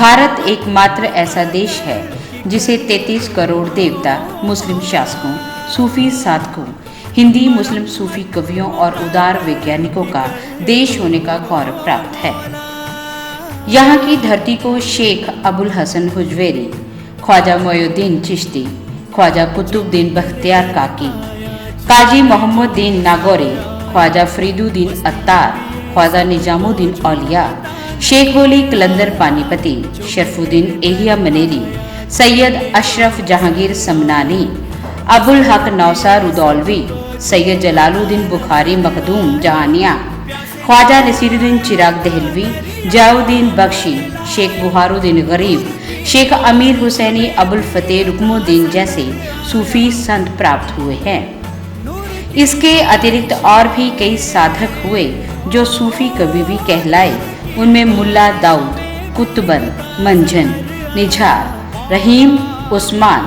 भारत एकमात्र ऐसा देश है जिसे 33 करोड़ देवता, मुस्लिम शासकों, सूफी साधकों, हिंदी मुस्लिम सूफी कवियों और उदार वैज्ञानिकों का देश होने का गौरव प्राप्त है। यहाँ की धरती को शेख अबुल हसन हुजवेरी, ख्वाजा मोइनुद्दीन चिश्ती, ख्वाजा कुतुबुद्दीन बख्तियार काकी, काजी मोहम्मदुद्दीन नागौरी, ख्वाजा फरीदुद्दीन अत्तार, ख्वाजा निजामुद्दीन औलिया, शेख वली कलंदर पानीपती, शरफुद्दीन एहिया मनेरी, सैयद अशरफ जहांगीर समनानी, अबुल हक नौसार उदौलवी, सैयद जलालुद्दीन बुखारी मखदूम जहानिया, ख्वाजा नसीरुद्दीन चिराग दहलवी, जियाउद्दीन बख्शी, शेख बुहारुद्दीन गरीब, शेख अमीर हुसैनी, अबुल फतेह रुकनुद्दीन जैसे सूफी संत प्राप्त हुए हैं। इसके अतिरिक्त और भी कई साधक हुए जो सूफी कवि भी कहलाए। उनमें मुल्ला दाऊद, कुतुबन, मंझन, निझार, रहीम, उस्मान,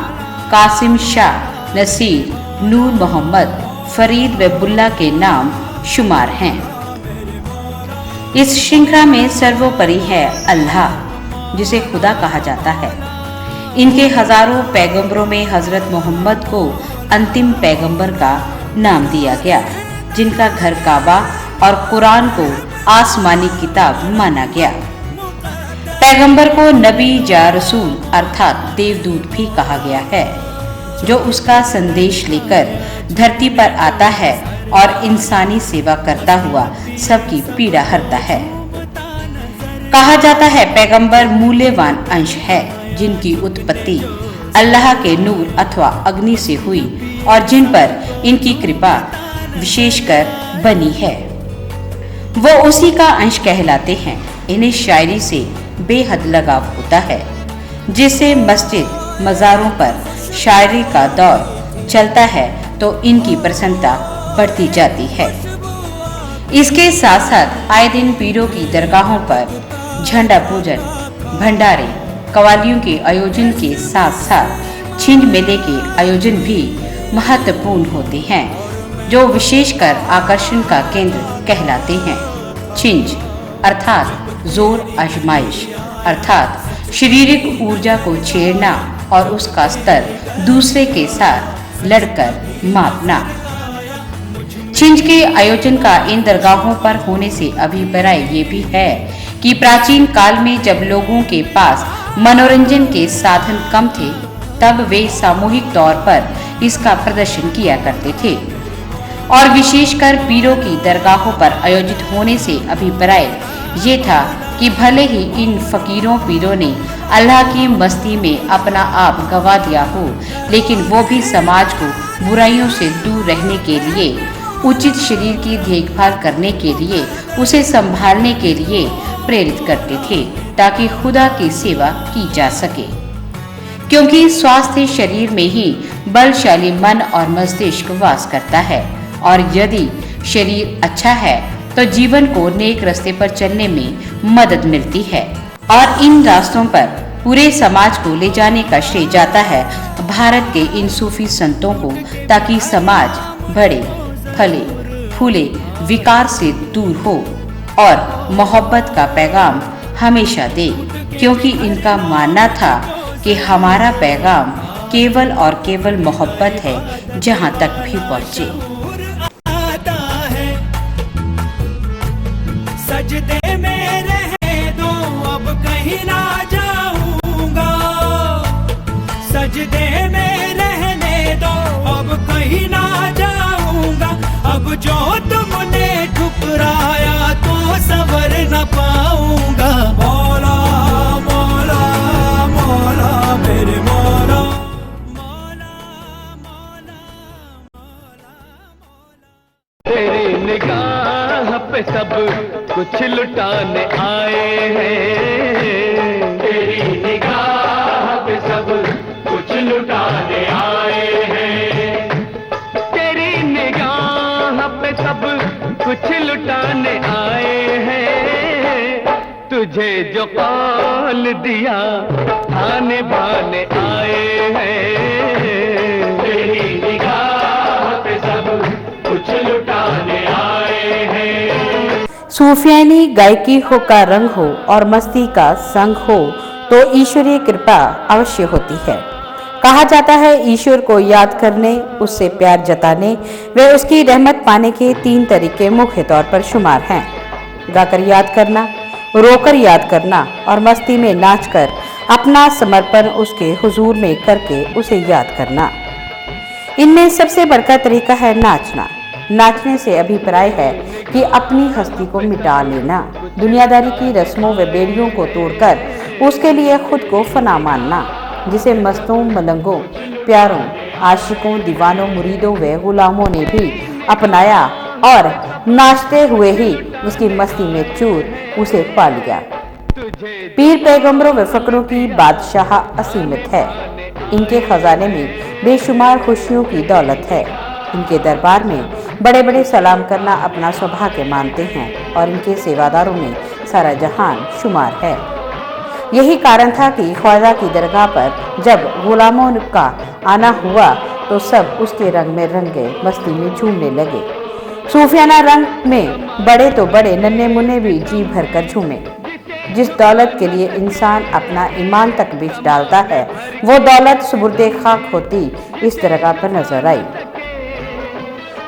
कासिम शाह, नसीर, नूर मोहम्मद, फरीद व बुल्ला के नाम शुमार हैं। इस श्रृंखला में सर्वोपरि है अल्लाह, जिसे खुदा कहा जाता है। इनके हजारों पैगंबरों में हजरत मोहम्मद को अंतिम पैगंबर का नाम दिया गया, जिनका घर काबा और कुरान को आसमानी किताब माना गया। पैगंबर को नबी या रसूल अर्थात देवदूत भी कहा गया है, जो उसका संदेश लेकर धरती पर आता है और इंसानी सेवा करता हुआ सबकी पीड़ा हरता है। कहा जाता है पैगंबर मूल्यवान अंश है, जिनकी उत्पत्ति अल्लाह के नूर अथवा अग्नि से हुई और जिन पर इनकी कृपा विशेषकर बनी है, वो उसी का अंश कहलाते हैं। इन्हें शायरी से बेहद लगाव होता है, जिससे मस्जिद मज़ारों पर शायरी का दौर चलता है तो इनकी प्रसन्नता बढ़ती जाती है। इसके साथ साथ आए दिन पीरों की दरगाहों पर झंडा पूजन, भंडारे, कवालियों के आयोजन के साथ साथ छिंज मेले के आयोजन भी महत्वपूर्ण होते हैं, जो विशेषकर आकर्षण का केंद्र कहलाते हैं। छिंज अर्थात जोर आजमाइश, अर्थात शारीरिक ऊर्जा को छेड़ना और उसका स्तर दूसरे के साथ लड़कर मापना। छिंज के आयोजन का इन दरगाहों पर होने से अभिप्राय ये भी है कि प्राचीन काल में जब लोगों के पास मनोरंजन के साधन कम थे, तब वे सामूहिक तौर पर इसका प्रदर्शन किया करते थे और विशेषकर पीरों की दरगाहों पर आयोजित होने से अभिप्राय ये था कि भले ही इन फकीरों पीरों ने अल्लाह की मस्ती में अपना आप गंवा दिया हो, लेकिन वो भी समाज को बुराइयों से दूर रहने के लिए, उचित शरीर की देखभाल करने के लिए, उसे संभालने के लिए प्रेरित करते थे, ताकि खुदा की सेवा की जा सके। क्योंकि स्वास्थ्य शरीर में ही बलशाली मन और मस्तिष्क वास करता है, और यदि शरीर अच्छा है तो जीवन को नेक रास्ते पर चलने में मदद मिलती है और इन रास्तों पर पूरे समाज को ले जाने का श्रेय जाता है भारत के इन सूफी संतों को, ताकि समाज बढ़े, फले, फूले, विकार से दूर हो और मोहब्बत का पैगाम हमेशा दे। क्योंकि इनका मानना था कि हमारा पैगाम केवल और केवल मोहब्बत है, जहाँ तक भी पहुँचे। सजदे में रहने दो, अब कहीं ना जाऊंगा। सजदे में रहने दो, अब कहीं ना जाऊंगा। अब जो तुमने ठुकराया तो सबर न पाऊंगा। मौला मौला मौला मेरे मौला, मौला मौला मौला मौला। तेरी निगाह पे सब कुछ लुटाने आए हैं, तेरी निगाह पे सब कुछ लुटाने आए हैं, तेरी निगाह पे सब कुछ लुटाने आए हैं। तुझे जो कौल दिया आने बाने आए हैं, तेरी निगाह पे सब कुछ लुटाने आए हैं। सूफियानी गायकी हो का रंग हो और मस्ती का संग हो तो ईश्वरीय कृपा अवश्य होती है। कहा जाता है ईश्वर को याद करने, उससे प्यार जताने व उसकी रहमत पाने के 3 तरीके मुख्य तौर पर शुमार हैं। गाकर याद करना, रोकर याद करना और मस्ती में नाचकर अपना समर्पण उसके हुजूर में करके उसे याद करना। इनमें सबसे बड़का तरीका है नाचना। नाचने से अभिप्राय है कि अपनी हस्ती को मिटा लेना, दुनियादारी की रस्मों व बेड़ियों को तोड़कर उसके लिए खुद को फना मानना, जिसे मस्तों, मलंगों, प्यारों, आशिकों, दीवानों, मुरीदों व गुलामों ने भी अपनाया और नाचते हुए ही उसकी मस्ती में चूर उसे पा लिया। पीर पैगंबरों व फकरों की बादशाह असीमित है। इनके खजाने में बेशुमार खुशियों की दौलत है। इनके दरबार में बड़े बड़े सलाम करना अपना सौभाग्य मानते हैं और इनके सेवादारों में सारा जहान शुमार है। यही कारण था कि ख्वाजा की दरगाह पर जब गुलामों का आना हुआ तो सब उसके रंग में रंग गए, मस्ती में झूमने लगे। सूफियाना रंग में बड़े तो बड़े, नन्हे मुन्ने भी जी भरकर झूमे। जिस दौलत के लिए इंसान अपना ईमान तक बेच डालता है, वो दौलत सुबुर्दे खाक होती इस दरगाह पर नजर आई।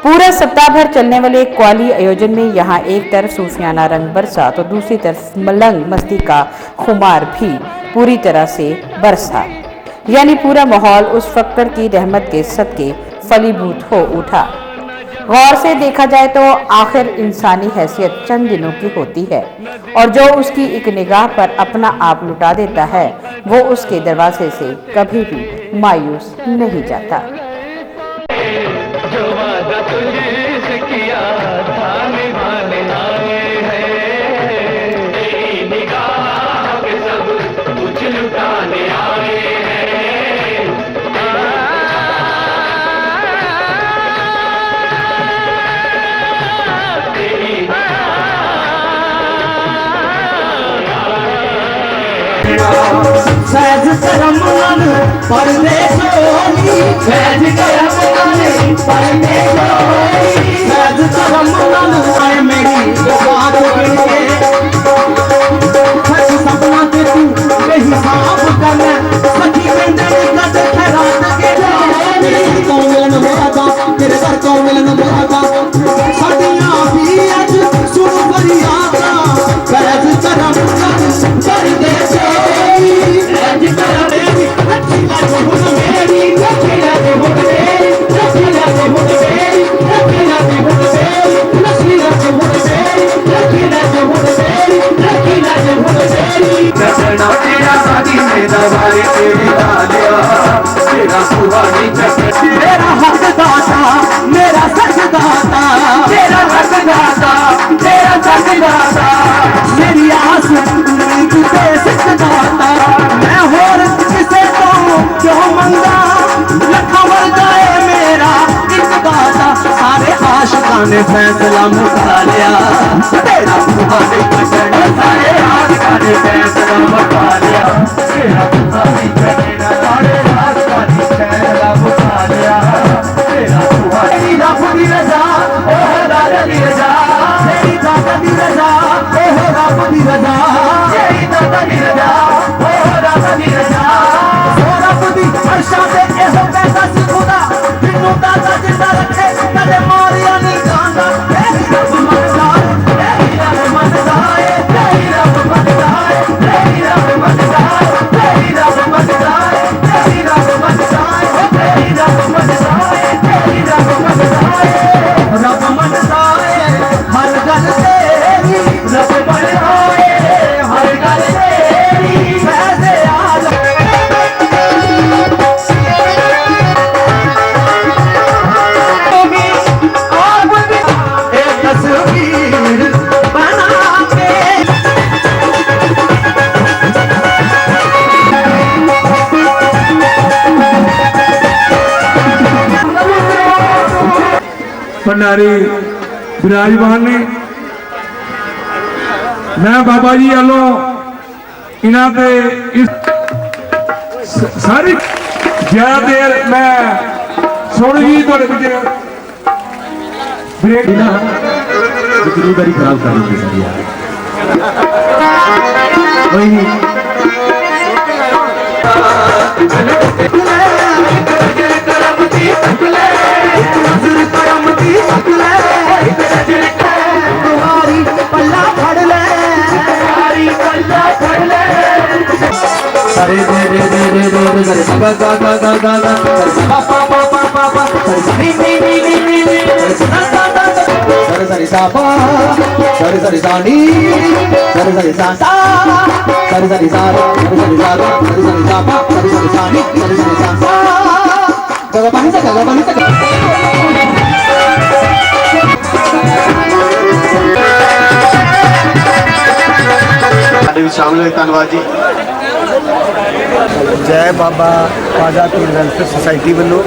पूरा सप्ताह भर चलने वाले कव्वाली आयोजन में यहाँ एक तरफ सूफियाना रंग बरसा तो दूसरी तरफ मलंग मस्ती का खुमार भी पूरी तरह से बरसा, यानी पूरा माहौल उस फक्र की रहमत के सदके फलीभूत हो उठा। गौर से देखा जाए तो आखिर इंसानी हैसियत चंद दिनों की होती है और जो उसकी एक निगाह पर अपना आप लुटा देता है वो उसके दरवाजे से कभी भी मायूस नहीं जाता। जो वादा तुझसे किया था निभाने आए हैं, तेरी निगाह के सब कुछ लुटाने आए हैं। सहज करम मन पढ़ने जोड़ी, सहज करम मन पढ़ने जोड़ी, सहज करम मन आए मेरी बात गिनके, सच सपना के तू बेहिसाब करना, सखी बंदे कद खैरात के जोड़ी। कौन मिलन मुरादा तेरे घर कौन मिलन मुरादा, साडियां भी अज सुन फरियादा, सहज करम मन पढ़ने जोड़ी, सहज करम रखी लागे हुन मेरी, रखी लागे हुन मेरी, रखी लागे हुन मेरी, रखी लागे हुन मेरी, रखी लागे हुन मेरी, रखी लागे हुन मेरी, रखी लागे हुन मेरी। चचना तेरा शादी में दवारे तेरी डालिया, तेरा सुहानी चचना तेरा हक दाता, मेरा सच दाता, तेरा हक दाता, तेरा सच दाता, मेरी आस उम्मीद पे सच दाता, मैं होर किसे तो क्यों मंगा, लखा मर जाए मेरा एक दाता, सारे आशिकां ने फैसला मुका लिया, तेरा सुहानी चचना सारे आशिकां ने फैसला मुका लिया, तेरा सुहानी चचना सारे आशिकां ने फैसला मुका लिया, तेरा सुहानी रब दी रजा ओ दादा दी रजा, तेरी दादा दी रजा ओ रब दी रजा, तेरी दादा दी रजा ओ रब दी रजा, ओ रब दी अर्शा ते एहो पैसा सी खुदा, जिन्नू दादा जिंदा रखे कदे मारिया नहीं जांदा, तेरी रब मनदा है, तेरी रब मनदा है, तेरी रब मनदा है, तेरी रब मनदा है, तेरी रब मनदा है, तेरी रब मनदा है, तेरी रब मनदा है, तेरी रब मनदा है, रब मनदा है हर गल तेरी, रब मनदा है हर गल तेरी, फैज़े आलम एक तस्वीर बना के भंडारी विराजमान ने, मैं बाबा जी वालों इन्हों के इस सारी ज्यादा देर मैं सुन ही थोड़े ब्रेक खराब कर दी कोई नहीं नजर करम दी तक ले तुम्हारी पल्ला फड़ ले अरे रे रे रे रे रे रे रे गा गा गा गा गा गा पा पा पा पा पा पा नी नी नी नी नी नी सरे सरे सा पा सरे सरे सा नी सरे सरे सा सा सरे सरे सा सरे सरे सा सरे सरे सा पा सरे सरे सा नी सरे सरे सा सा गा पानी से शामिल है धन्यवाद जी। जय बाबा ख्वाजा पीर वेलफेयर सोसाइटी वालों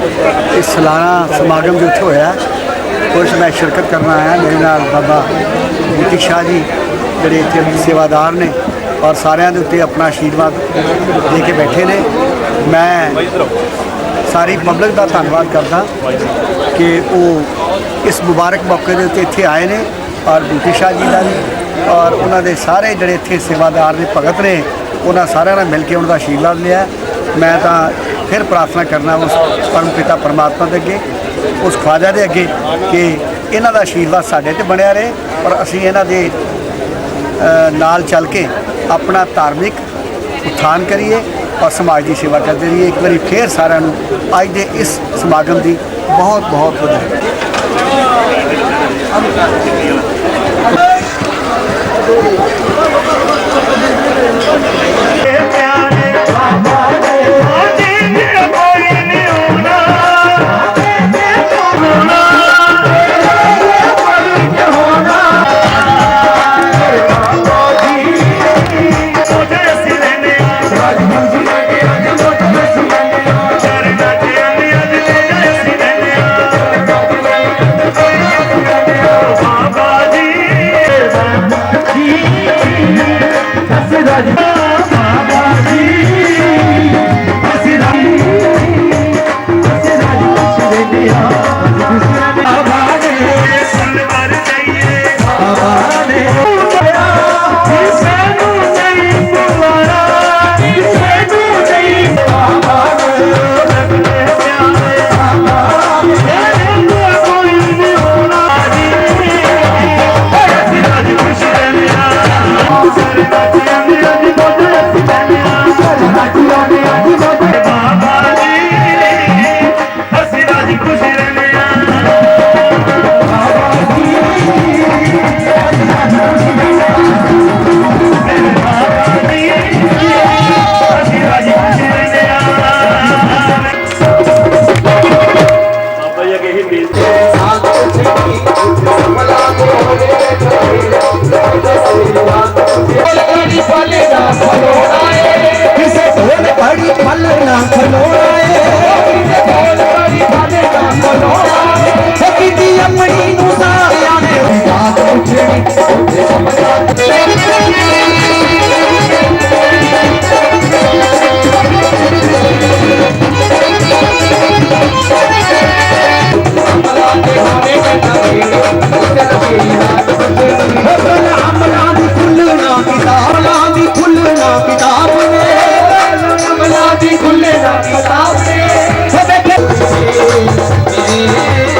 इस सालाना समागम जो इत्थे होया उस मैं शिरकत करना आया। मेरे नाल बाबा बूटी शाह जी जिहड़े इत्थे सेवादार ने और सारिਆਂ ਦੇ ਉੱਤੇ अपना आशीर्वाद दे के बैठे ने। मैं सारी पब्लिक का धन्यवाद करदा कि वो इस मुबारक मौके के उत्ते इत्थे आए ने और बूटी शाह जी का भी और उन्होंने सारे जिहड़े इत्थे सेवादार ने भगत ने उन्होंने सारे ने मिल के उनका आशीर्वाद लिया। मैं तो फिर प्रार्थना करना उस परम पिता परमात्मा के अगे उस ख्वाजा के अगे कि इन्हों का आशीर्वाद साढ़े ते बनया रहे और असी इन्हों के नाल चल के अपना धार्मिक उत्थान करिए और समाज की सेवा करते रहिए। एक बार फिर सारिਆਂ ਨੂੰ अज के इस समागम की बहुत बहुत बधाई। किताब